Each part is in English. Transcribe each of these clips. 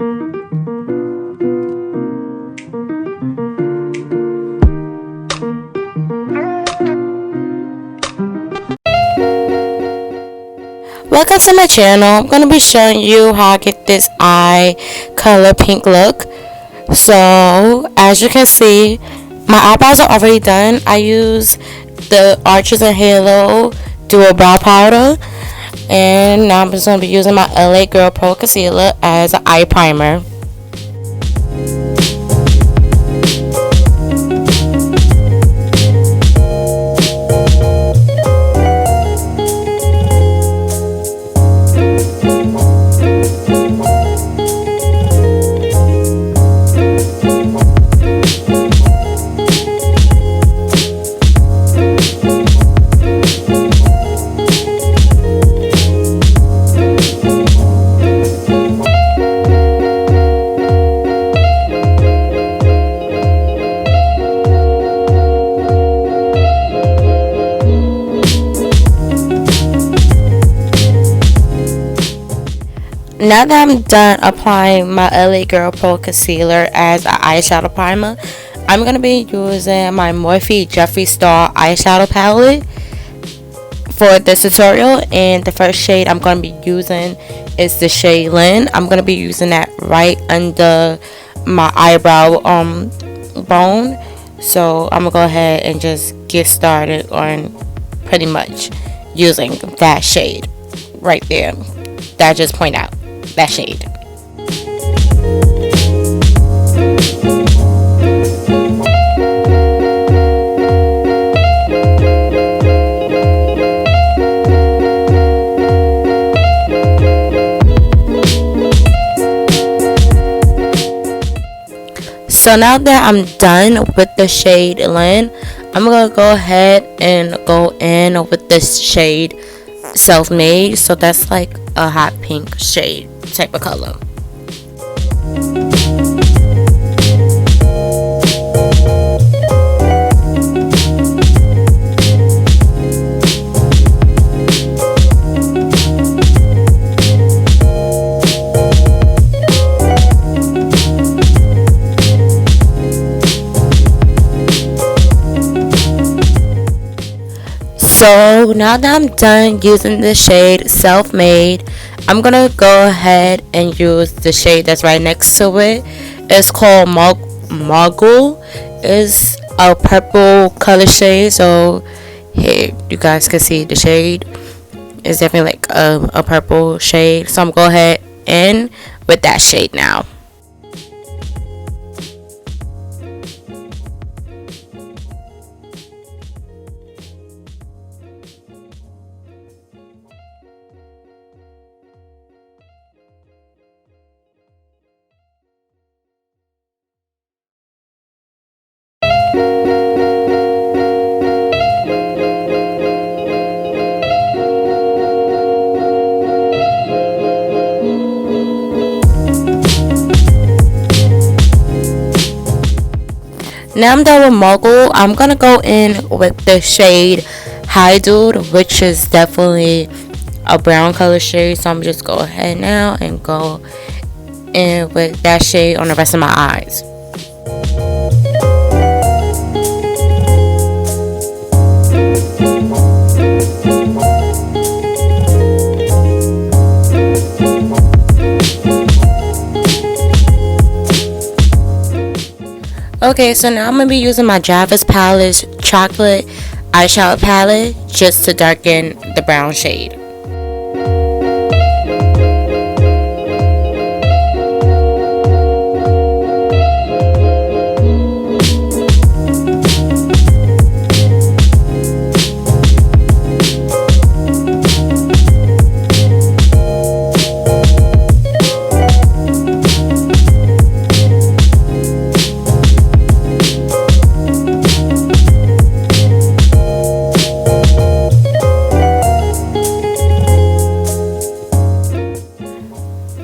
Welcome to my channel. I'm going to be showing you how I get this eye color pink look. So as you can see, my eyebrows are already done. I use the Arches and Halo Dual Brow Powder, and now I'm just going to be using my LA Girl Pro Concealer as an eye primer. Now that I'm done applying my LA Girl Pro Concealer as an eyeshadow primer, I'm going to be using my Morphe Jeffree Star eyeshadow palette for this tutorial. And the first shade I'm going to be using is the shade Lynn. I'm going to be using that right under my eyebrow bone. So I'm going to go ahead and just get started on pretty much using that shade right there that I just point out. That shade. So now that I'm done with the shade Lynn, I'm gonna go ahead and go in with this shade Self-Made. So that's like a hot pink shade type of color. So now that I'm done using the shade Self-Made, I'm gonna go ahead and use the shade that's right next to it. It's called Mogul. It's a purple color shade. So here you guys can see the shade. It's definitely like a purple shade. So I'm gonna go ahead and with that shade now. Now I'm done with Mogul. I'm gonna go in with the shade High Dude, which is definitely a brown color shade. So I'm just go ahead now and go in with that shade on the rest of my eyes. Okay, so now I'm going to be using my Java's Palettes Chocolate Eyeshadow Palette just to darken the brown shade.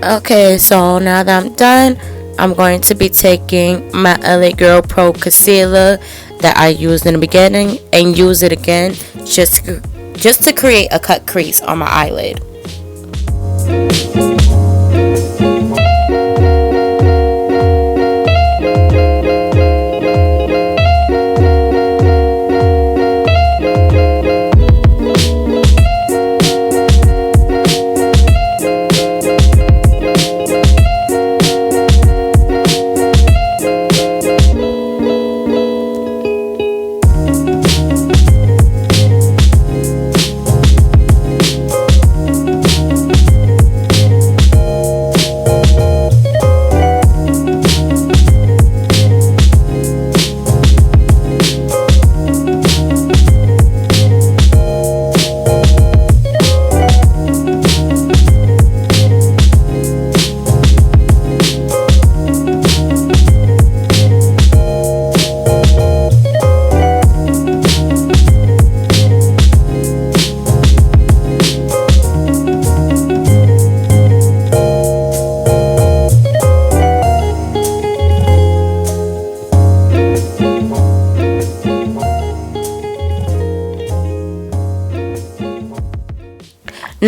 Okay, so now that I'm done, I'm going to be taking my LA Girl Pro Concealer that I used in the beginning and use it again just to create a cut crease on my eyelid.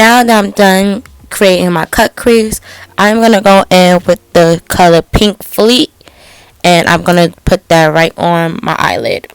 Now that I'm done creating my cut crease, I'm going to go in with the color Pink Fleet, and I'm going to put that right on my eyelid.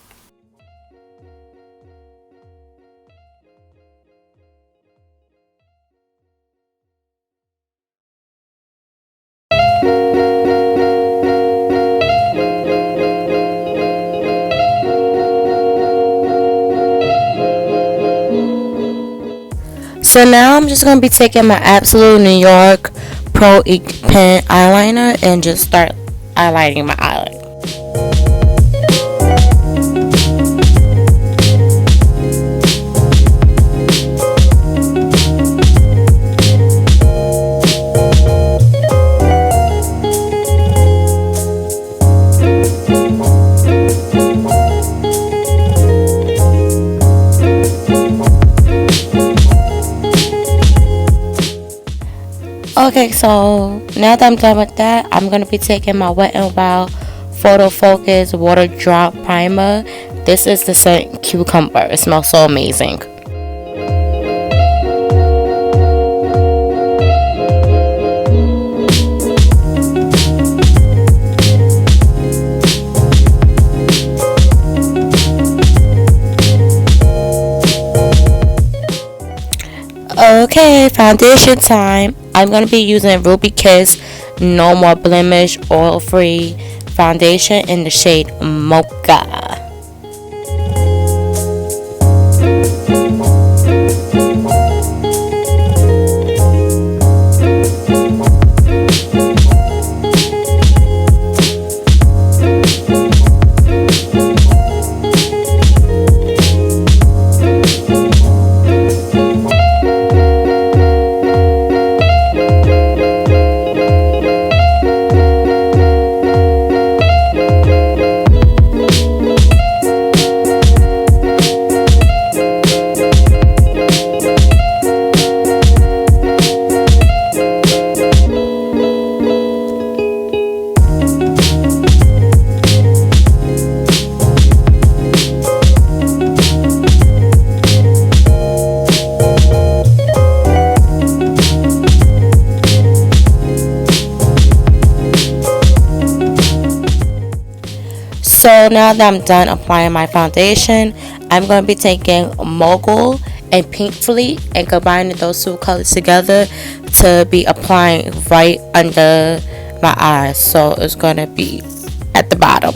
So now I'm just going to be taking my Absolute New York Pro Ink Pen eyeliner and just start highlighting my eyelid. Okay, so now that I'm done with that, I'm going to be taking my Wet n Wild Photo Focus Water Drop Primer. This is the scent Cucumber. It smells so amazing. Okay, foundation time. I'm going to be using RubyKisses No More Blemish Oil Free Foundation in the shade Mocha. So now that I'm done applying my foundation, I'm going to be taking Mogul and Pink Fleet and combining those two colors together to be applying right under my eyes. So it's going to be at the bottom.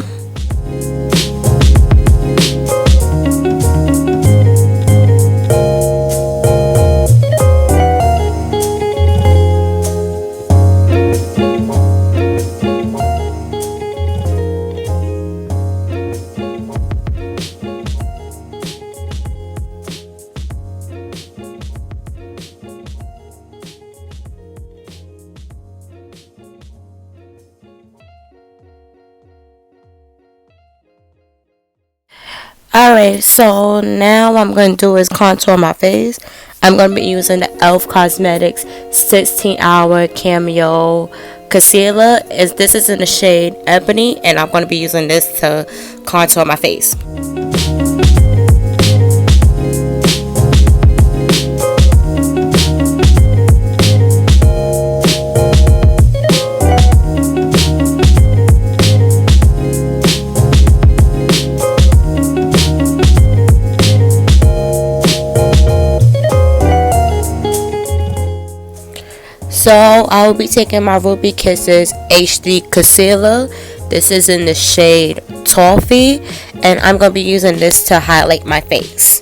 Alright, so now what I'm going to do is contour my face. I'm going to be using the NYX Cosmetics 16-Hour Camo Concealer. This is in the shade Ebony, and I'm going to be using this to contour my face. So I will be taking my RubyKisses HD Concealer. This is in the shade Toffee, and I'm going to be using this to highlight my face.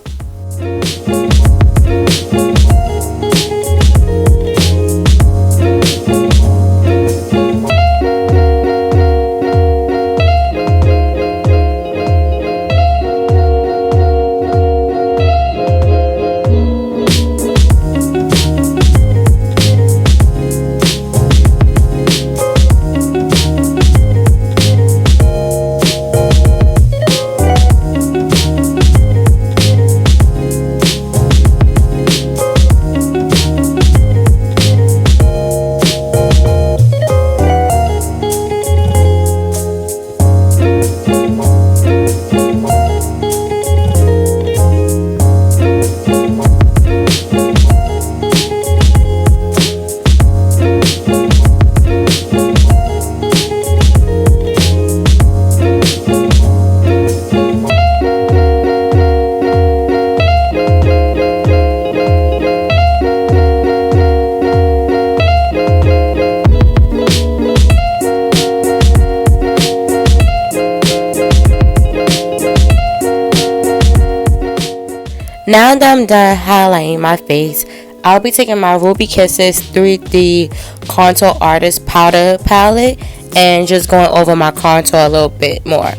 Now that I'm done highlighting my face, I'll be taking my RubyKisses 3D Contour Artist Powder Palette and just going over my contour a little bit more.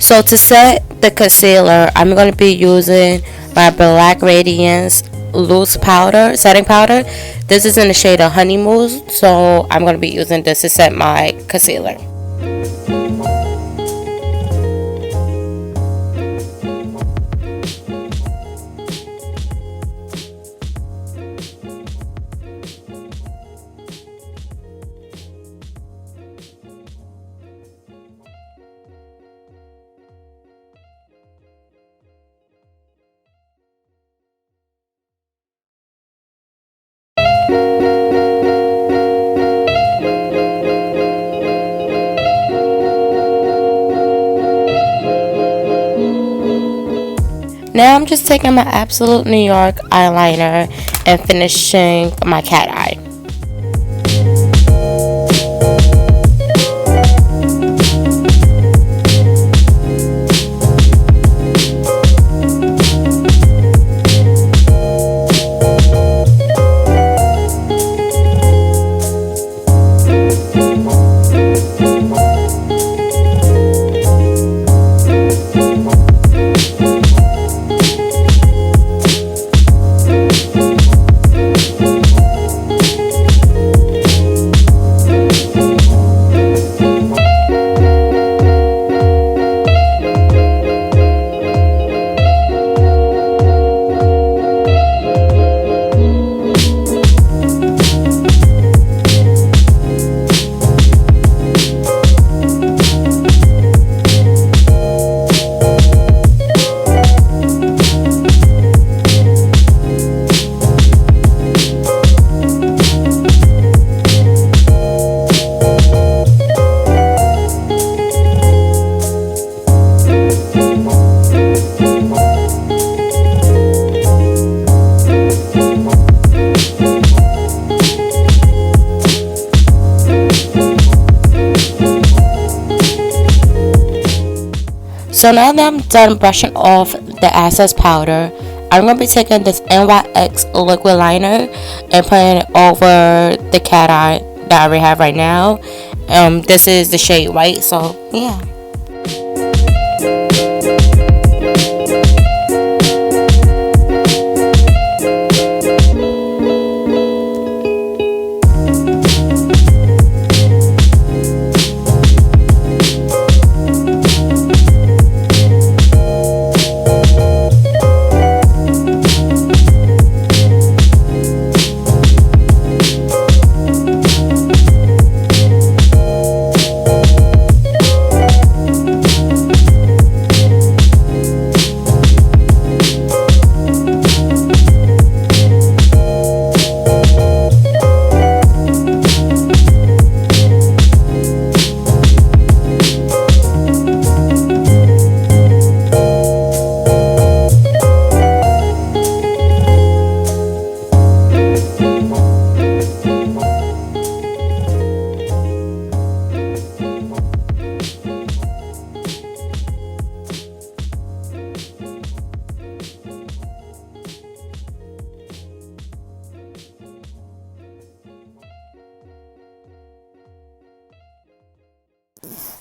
So to set the concealer, I'm going to be using my black Radiance loose powder, setting powder. This is in the shade of honeymoon, so I'm going to be using this to set my concealer. Now I'm just taking my Absolute New York eyeliner and finishing my cat eye. So now that I'm done brushing off the excess powder, I'm going to be taking this NYX liquid liner and putting it over the cat eye that I already have right now. This is the shade white, so yeah.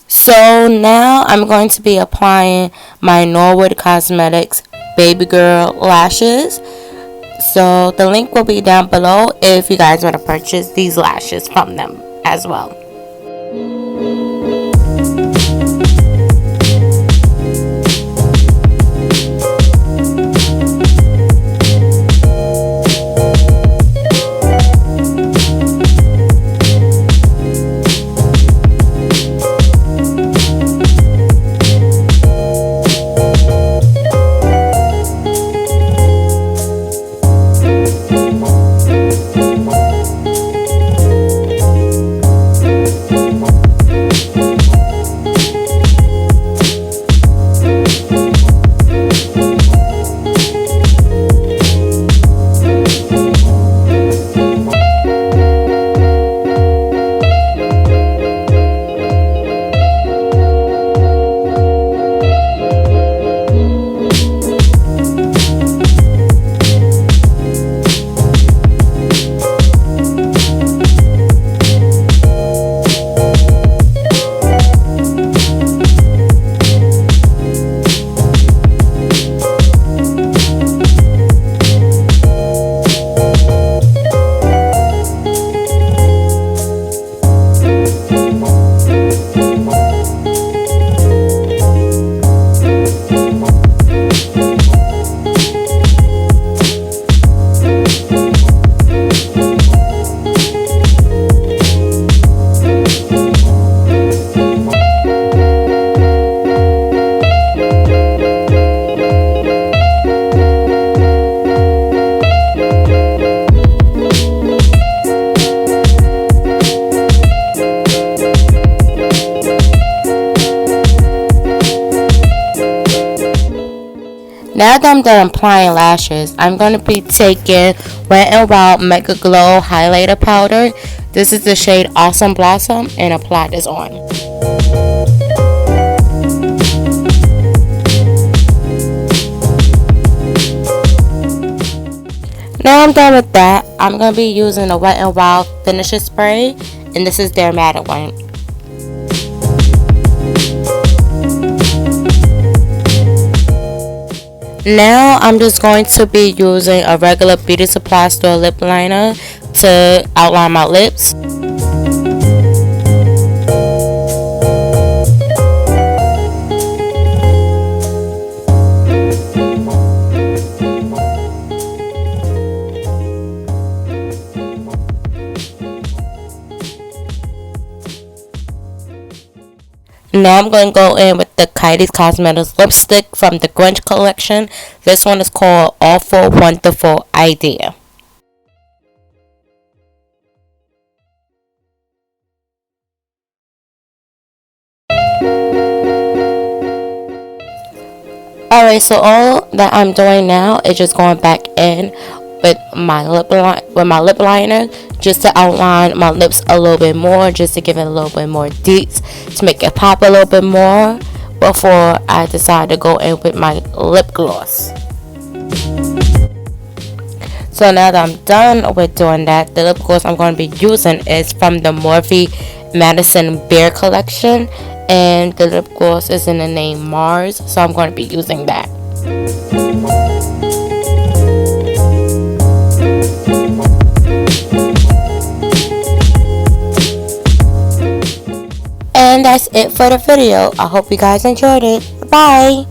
So now I'm going to be applying my Norwood Cosmetics Baby Girl lashes. So the link will be down below if you guys want to purchase these lashes from them as well. Now that I'm done applying lashes, I'm going to be taking Wet n Wild Mega Glow Highlighter Powder. This is the shade Awesome Blossom, and apply this on. Now I'm done with that. I'm going to be using the Wet n Wild Finisher Spray, and this is their matte one. Now I'm just going to be using a regular beauty supply store lip liner to outline my lips. Now I'm going to go in with the Kylie Cosmetics lipstick from the Grinch collection. This one is called Awful Wonderful Idea. Alright, so all that I'm doing now is just going back in with my lip liner just to outline my lips a little bit more, just to give it a little bit more deets, to make it pop a little bit more before I decide to go in with my lip gloss. So now that I'm done with doing that, the lip gloss I'm going to be using is from the Morphe Madison Bear collection, and the lip gloss is in the name Mars, so I'm going to be using that. And that's it for the video. I hope you guys enjoyed it. Bye.